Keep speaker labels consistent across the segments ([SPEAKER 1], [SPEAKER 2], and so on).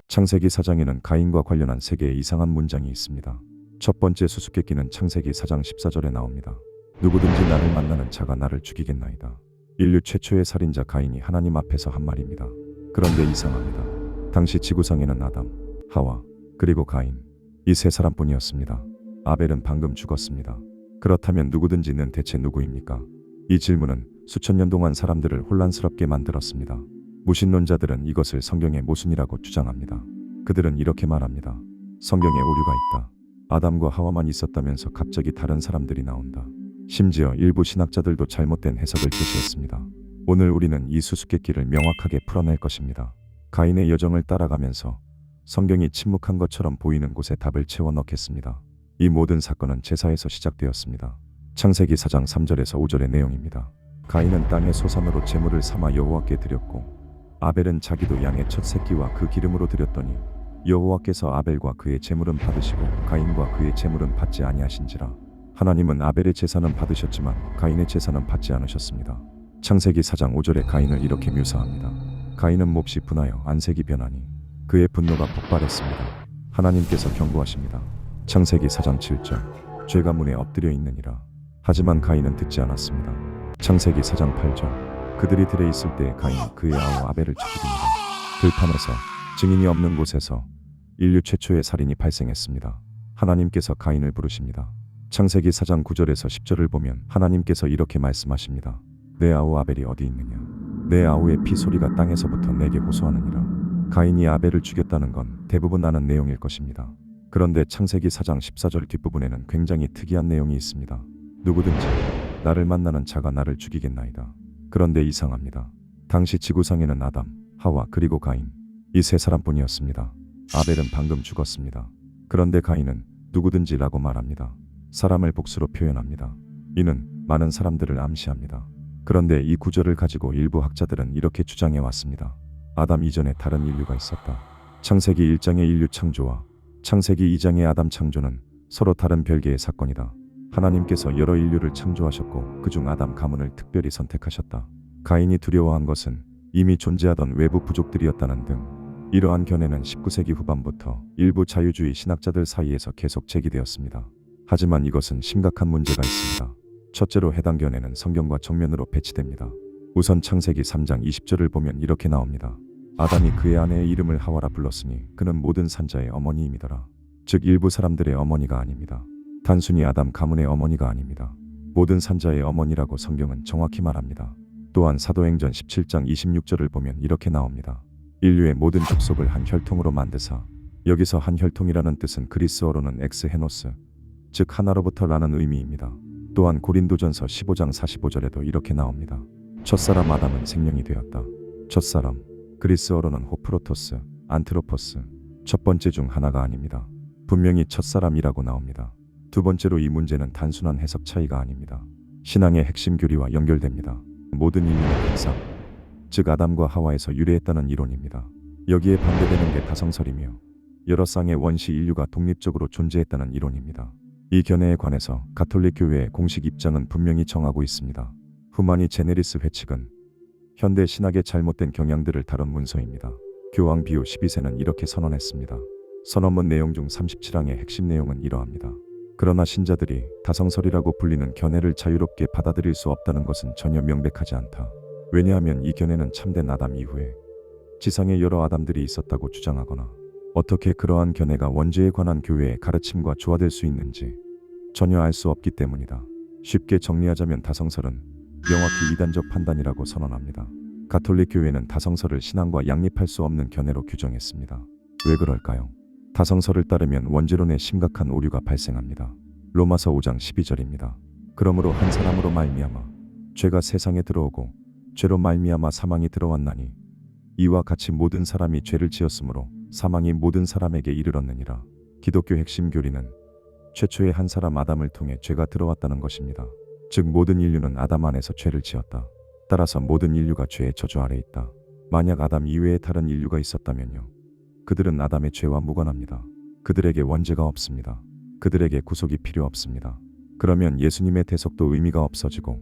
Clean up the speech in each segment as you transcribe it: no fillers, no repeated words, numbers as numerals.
[SPEAKER 1] 창세기 4장에는 가인과 관련한 3개의 이상한 문장이 있습니다. 첫 번째 수수께끼는 창세기 4장 14절에 나옵니다. 누구든지 나를 만나는 자가 나를 죽이겠나이다. 인류 최초의 살인자 가인이 하나님 앞에서 한 말입니다. 그런데 이상합니다. 당시 지구상에는 아담, 하와, 그리고 가인, 이 3사람뿐이었습니다. 아벨은 방금 죽었습니다. 그렇다면 누구든지는 대체 누구입니까? 이 질문은 수천 년 동안 사람들을 혼란스럽게 만들었습니다. 무신론자들은 이것을 성경의 모순이라고 주장합니다. 그들은 이렇게 말합니다. 성경에 오류가 있다. 아담과 하와만 있었다면서 갑자기 다른 사람들이 나온다. 심지어 일부 신학자들도 잘못된 해석을 제시했습니다. 오늘 우리는 이 수수께끼를 명확하게 풀어낼 것입니다. 가인의 여정을 따라가면서 성경이 침묵한 것처럼 보이는 곳에 답을 채워 넣겠습니다. 이 모든 사건은 제사에서 시작되었습니다. 창세기 4장 3절에서 5절의 내용입니다. 가인은 땅의 소산으로 제물을 삼아 여호와께 드렸고 아벨은 자기도 양의 첫 새끼와 그 기름으로 드렸더니 여호와께서 아벨과 그의 제물은 받으시고 가인과 그의 제물은 받지 아니하신지라. 하나님은 아벨의 제사는 받으셨지만 가인의 제사는 받지 않으셨습니다. 창세기 4장 5절에 가인을 이렇게 묘사합니다. 가인은 몹시 분하여 안색이 변하니 그의 분노가 폭발했습니다. 하나님께서 경고하십니다. 창세기 4장 7절 죄가 문에 엎드려 있느니라. 하지만 가인은 듣지 않았습니다. 창세기 4장 8절 그들이 들에 있을 때 가인이 그의 아우 아벨을 죽이니라. 들판에서 증인이 없는 곳에서 인류 최초의 살인이 발생했습니다. 하나님께서 가인을 부르십니다. 창세기 4장 9절에서 10절을 보면 하나님께서 이렇게 말씀하십니다. 내 아우 아벨이 어디 있느냐? 내 아우의 피 소리가 땅에서부터 내게 호소하느니라. 가인이 아벨을 죽였다는 건 대부분 아는 내용일 것입니다. 그런데 창세기 4장 14절 뒷부분에는 굉장히 특이한 내용이 있습니다. 누구든지 나를 만나는 자가 나를 죽이겠나이다. 그런데 이상합니다. 당시 지구상에는 아담, 하와 그리고 가인, 이 3사람뿐이었습니다. 아벨은 방금 죽었습니다. 그런데 가인은 누구든지라고 말합니다. 사람을 복수로 표현합니다. 이는 많은 사람들을 암시합니다. 그런데 이 구절을 가지고 일부 학자들은 이렇게 주장해 왔습니다. 아담 이전에 다른 인류가 있었다. 창세기 1장의 인류 창조와 창세기 2장의 아담 창조는 서로 다른 별개의 사건이다. 하나님께서 여러 인류를 창조하셨고 그중 아담 가문을 특별히 선택하셨다. 가인이 두려워한 것은 이미 존재하던 외부 부족들이었다는 등 이러한 견해는 19세기 후반부터 일부 자유주의 신학자들 사이에서 계속 제기되었습니다. 하지만 이것은 심각한 문제가 있습니다. 첫째로 해당 견해는 성경과 정면으로 배치됩니다. 우선 창세기 3장 20절을 보면 이렇게 나옵니다. 아담이 그의 아내의 이름을 하와라 불렀으니 그는 모든 산자의 어머니임이더라. 즉 일부 사람들의 어머니가 아닙니다. 단순히 아담 가문의 어머니가 아닙니다. 모든 산자의 어머니라고 성경은 정확히 말합니다. 또한 사도행전 17장 26절을 보면 이렇게 나옵니다. 인류의 모든 족속을 한 혈통으로 만드사. 여기서 한 혈통이라는 뜻은 그리스어로는 엑스헤노스, 즉 하나로부터라는 의미입니다. 또한 고린도전서 15장 45절에도 이렇게 나옵니다. 첫사람 아담은 생명이 되었다. 첫사람, 그리스어로는 호프로토스, 안트로포스, 첫 번째 중 하나가 아닙니다. 분명히 첫사람이라고 나옵니다. 두 번째로 이 문제는 단순한 해석 차이가 아닙니다. 신앙의 핵심 교리와 연결됩니다. 모든 인류는 항상, 즉 아담과 하와에서 유래했다는 이론입니다. 여기에 반대되는 게 다성설이며 여러 쌍의 원시 인류가 독립적으로 존재했다는 이론입니다. 이 견해에 관해서 가톨릭 교회의 공식 입장은 분명히 정하고 있습니다. 후마니 제네리스 회칙은 현대 신학의 잘못된 경향들을 다룬 문서입니다. 교황 비오 12세는 이렇게 선언했습니다. 선언문 내용 중 37항의 핵심 내용은 이러합니다. 그러나 신자들이 다성설이라고 불리는 견해를 자유롭게 받아들일 수 없다는 것은 전혀 명백하지 않다. 왜냐하면 이 견해는 참된 아담 이후에 지상에 여러 아담들이 있었다고 주장하거나 어떻게 그러한 견해가 원죄에 관한 교회의 가르침과 조화될 수 있는지 전혀 알 수 없기 때문이다. 쉽게 정리하자면 다성설은 명확히 이단적 판단이라고 선언합니다. 가톨릭 교회는 다성설을 신앙과 양립할 수 없는 견해로 규정했습니다. 왜 그럴까요? 다성설을 따르면 원죄론에 심각한 오류가 발생합니다. 로마서 5장 12절입니다. 그러므로 한 사람으로 말미암아 죄가 세상에 들어오고 죄로 말미암아 사망이 들어왔나니 이와 같이 모든 사람이 죄를 지었으므로 사망이 모든 사람에게 이르렀느니라. 기독교 핵심 교리는 최초의 한 사람 아담을 통해 죄가 들어왔다는 것입니다. 즉 모든 인류는 아담 안에서 죄를 지었다. 따라서 모든 인류가 죄의 저주 아래 있다. 만약 아담 이외에 다른 인류가 있었다면요. 그들은 아담의 죄와 무관합니다. 그들에게 원죄가 없습니다. 그들에게 구속이 필요 없습니다. 그러면 예수님의 대속도 의미가 없어지고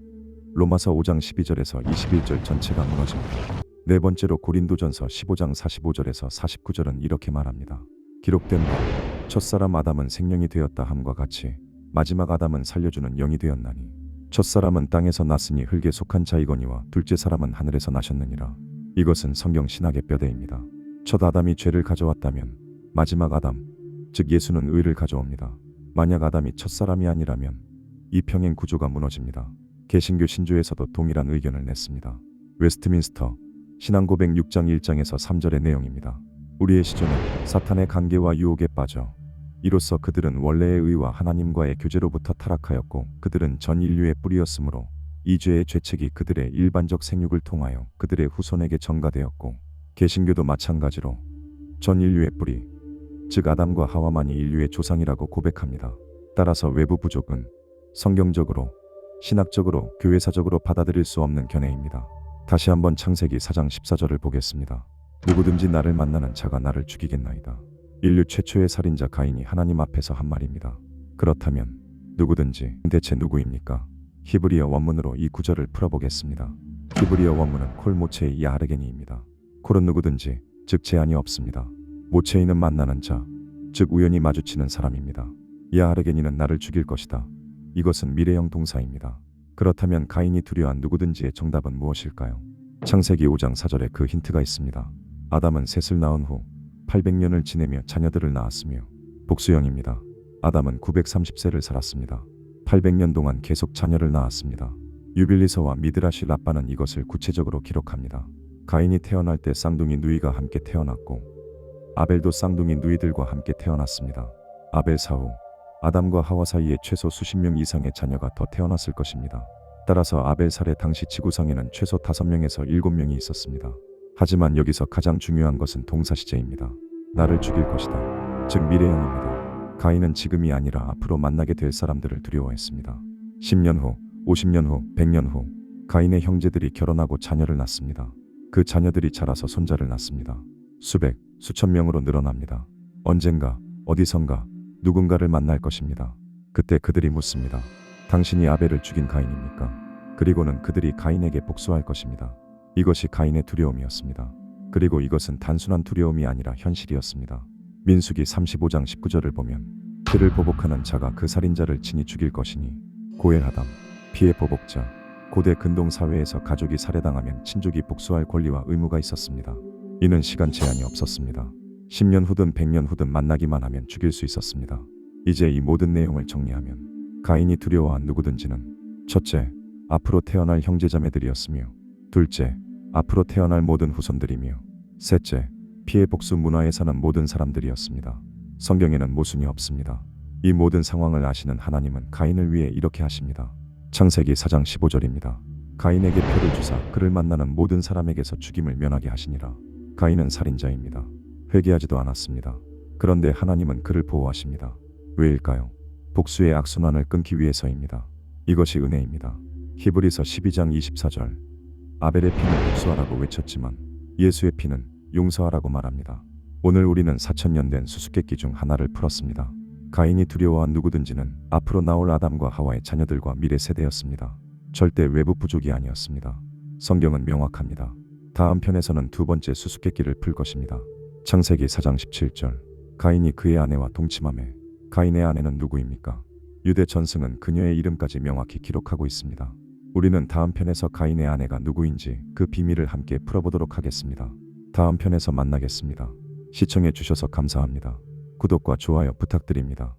[SPEAKER 1] 로마서 5장 12절에서 21절 전체가 무너집니다. 네 번째로 고린도전서 15장 45절에서 49절은 이렇게 말합니다. 기록된 바 첫사람 아담은 생명이 되었다 함과 같이 마지막 아담은 살려주는 영이 되었나니 첫사람은 땅에서 났으니 흙에 속한 자이거니와 둘째 사람은 하늘에서 나셨느니라. 이것은 성경 신학의 뼈대입니다. 첫 아담이 죄를 가져왔다면 마지막 아담, 즉 예수는 의를 가져옵니다. 만약 아담이 첫사람이 아니라면 이 평행 구조가 무너집니다. 개신교 신조에서도 동일한 의견을 냈습니다. 웨스트민스터 신앙고백 6장 1장에서 3절의 내용입니다. 우리의 시조는 사탄의 관계와 유혹에 빠져 이로써 그들은 원래의 의와 하나님과의 교제로부터 타락하였고 그들은 전 인류의 뿌리였으므로 이 죄의 죄책이 그들의 일반적 생육을 통하여 그들의 후손에게 전가되었고 개신교도 마찬가지로 전 인류의 뿌리, 즉 아담과 하와만이 인류의 조상이라고 고백합니다. 따라서 외부 부족은 성경적으로, 신학적으로, 교회사적으로 받아들일 수 없는 견해입니다. 다시 한번 창세기 4장 14절을 보겠습니다. 누구든지 나를 만나는 자가 나를 죽이겠나이다. 인류 최초의 살인자 가인이 하나님 앞에서 한 말입니다. 그렇다면 누구든지 대체 누구입니까? 히브리어 원문으로 이 구절을 풀어보겠습니다. 히브리어 원문은 콜모체이 야하르게니입니다. 콜은 누구든지, 즉 제한이 없습니다. 모체이는 만나는 자, 즉 우연히 마주치는 사람입니다. 야하르게니는 나를 죽일 것이다. 이것은 미래형 동사입니다. 그렇다면 가인이 두려워한 누구든지의 정답은 무엇일까요? 창세기 5장 4절에 그 힌트가 있습니다. 아담은 셋을 낳은 후 800년을 지내며 자녀들을 낳았으며 복수형입니다. 아담은 930세를 살았습니다. 800년 동안 계속 자녀를 낳았습니다. 유빌리서와 미드라시 라빠는 이것을 구체적으로 기록합니다. 가인이 태어날 때 쌍둥이 누이가 함께 태어났고 아벨도 쌍둥이 누이들과 함께 태어났습니다. 아벨 사후 아담과 하와 사이에 최소 수십 명 이상의 자녀가 더 태어났을 것입니다. 따라서 아벨 살해 당시 지구상에는 최소 5명에서 7명이 있었습니다. 하지만 여기서 가장 중요한 것은 동사시제입니다. 나를 죽일 것이다. 즉 미래형입니다. 가인은 지금이 아니라 앞으로 만나게 될 사람들을 두려워했습니다. 10년 후, 50년 후, 100년 후 가인의 형제들이 결혼하고 자녀를 낳습니다. 그 자녀들이 자라서 손자를 낳습니다. 수백, 수천 명으로 늘어납니다. 언젠가, 어디선가, 누군가를 만날 것입니다. 그때 그들이 묻습니다. 당신이 아벨을 죽인 가인입니까? 그리고는 그들이 가인에게 복수할 것입니다. 이것이 가인의 두려움이었습니다. 그리고 이것은 단순한 두려움이 아니라 현실이었습니다. 민수기 35장 19절을 보면 피를 보복하는 자가 그 살인자를 친히 죽일 것이니 고엘하담, 피의 보복자. 고대 근동 사회에서 가족이 살해당하면 친족이 복수할 권리와 의무가 있었습니다. 이는 시간 제한이 없었습니다. 10년 후든 100년 후든 만나기만 하면 죽일 수 있었습니다. 이제 이 모든 내용을 정리하면 가인이 두려워한 누구든지는 첫째, 앞으로 태어날 형제자매들이었으며 둘째, 앞으로 태어날 모든 후손들이며 셋째, 피해 복수 문화에 사는 모든 사람들이었습니다. 성경에는 모순이 없습니다. 이 모든 상황을 아시는 하나님은 가인을 위해 이렇게 하십니다. 창세기 4장 15절입니다. 가인에게 표를 주사 그를 만나는 모든 사람에게서 죽임을 면하게 하시니라. 가인은 살인자입니다. 회개하지도 않았습니다. 그런데 하나님은 그를 보호하십니다. 왜일까요? 복수의 악순환을 끊기 위해서입니다. 이것이 은혜입니다. 히브리서 12장 24절. 아벨의 피는 복수하라고 외쳤지만 예수의 피는 용서하라고 말합니다. 오늘 우리는 4000년 된 수수께끼 중 하나를 풀었습니다. 가인이 두려워한 누구든지는 앞으로 나올 아담과 하와의 자녀들과 미래 세대였습니다. 절대 외부 부족이 아니었습니다. 성경은 명확합니다. 다음 편에서는 두 번째 수수께끼를 풀 것입니다. 창세기 4장 17절. 가인이 그의 아내와 동침하매. 가인의 아내는 누구입니까? 유대 전승은 그녀의 이름까지 명확히 기록하고 있습니다. 우리는 다음 편에서 가인의 아내가 누구인지 그 비밀을 함께 풀어보도록 하겠습니다. 다음 편에서 만나겠습니다. 시청해 주셔서 감사합니다. 구독과 좋아요 부탁드립니다.